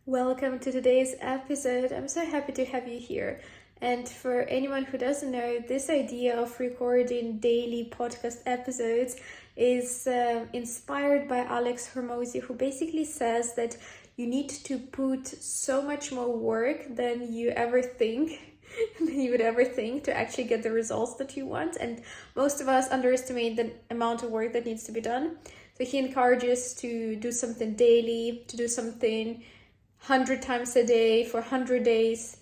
Welcome to today's episode. I'm so happy to have you here. And for anyone who doesn't know, this idea of recording daily podcast episodes is inspired by Alex Hormozi, who basically says that you need to put so much more work than you would ever think to actually get the results that you want. And most of us underestimate the amount of work that needs to be done. So he encourages to do something daily, to do something 100 times a day for 100 days,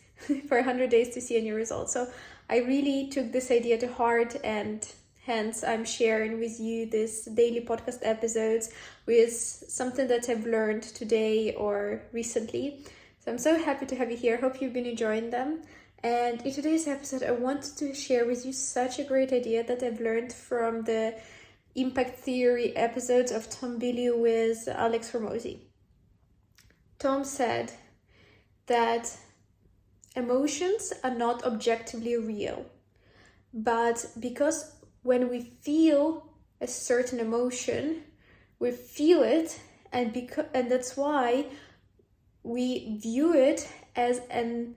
for 100 days to see any results. So I really took this idea to heart, and hence I'm sharing with you this daily podcast episodes with something that I've learned today or recently. So I'm so happy to have you here. Hope you've been enjoying them. And in today's episode, I wanted to share with you such a great idea that I've learned from the impact theory episodes of Tom Billy with Alex Hormozi. Tom said that emotions are not objectively real, but because when we feel a certain emotion, we feel it, and that's why we view it as an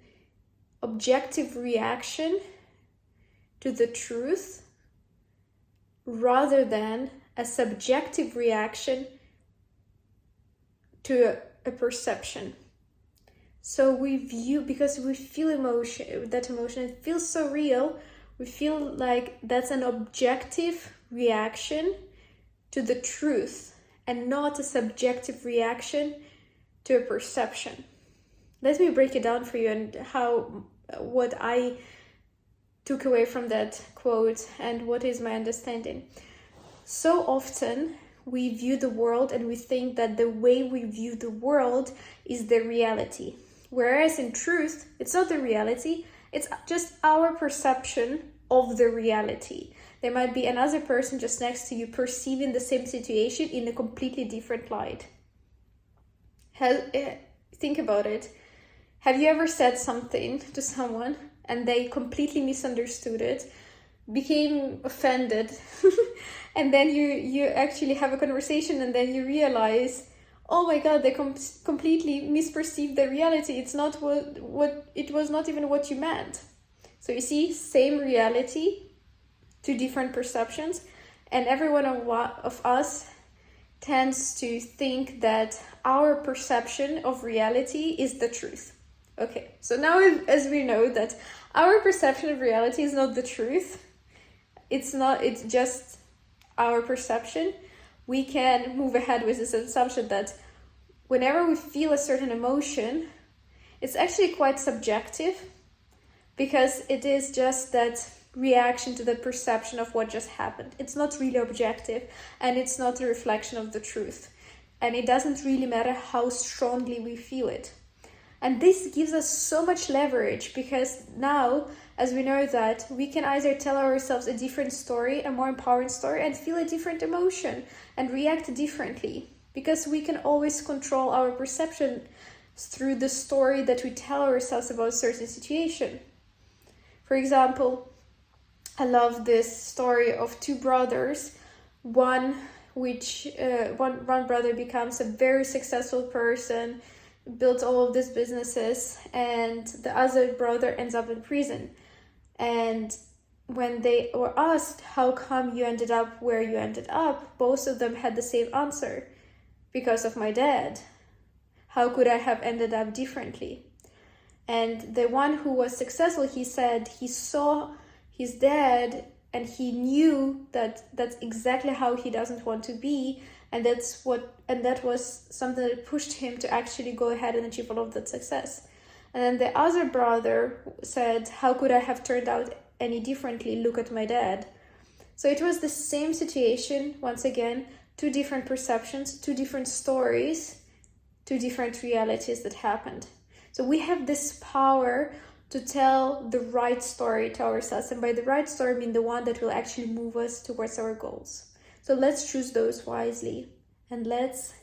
objective reaction to the truth rather than a subjective reaction to a perception. So we view, because we feel that emotion, it feels so real, we feel like that's an objective reaction to the truth and not a subjective reaction to a perception. Let me break it down for you and what I took away from that quote and what is my understanding. So often we view the world and we think that the way we view the world is the reality. Whereas in truth, it's not the reality, it's just our perception of the reality. There might be another person just next to you perceiving the same situation in a completely different light. Think about it. Have you ever said something to someone and they completely misunderstood it, became offended, and then you actually have a conversation and then you realize, oh my god, they completely misperceived the reality. It's not what it was, not even what you meant. So you see, same reality, two different perceptions, and every one of us tends to think that our perception of reality is the truth. Okay, so now as we know that our perception of reality is not the truth, it's just our perception, we can move ahead with this assumption that whenever we feel a certain emotion, it's actually quite subjective, because it is just that reaction to the perception of what just happened. It's not really objective, and it's not a reflection of the truth. And it doesn't really matter how strongly we feel it. And this gives us so much leverage, because now, as we know that, we can either tell ourselves a different story, a more empowering story, and feel a different emotion and react differently, because we can always control our perception through the story that we tell ourselves about a certain situation. For example, I love this story of two brothers, one brother becomes a very successful person, built all of these businesses, and the other brother ends up in prison. And when they were asked, how come you ended up where you ended up, both of them had the same answer: because of my dad. How could I have ended up differently? And the one who was successful, he said he saw his dad and he knew that that's exactly how he doesn't want to be, and that was something that pushed him to actually go ahead and achieve all of that success. And then the other brother said, how could I have turned out any differently? Look at my dad. So it was the same situation, once again, two different perceptions, two different stories, two different realities that happened. So we have this power to tell the right story to ourselves. And by the right story, I mean the one that will actually move us towards our goals. So let's choose those wisely, and let's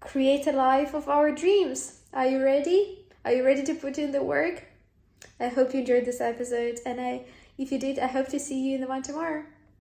create a life of our dreams. Are you ready? Are you ready to put in the work? I hope you enjoyed this episode, and if you did, I hope to see you in the one tomorrow.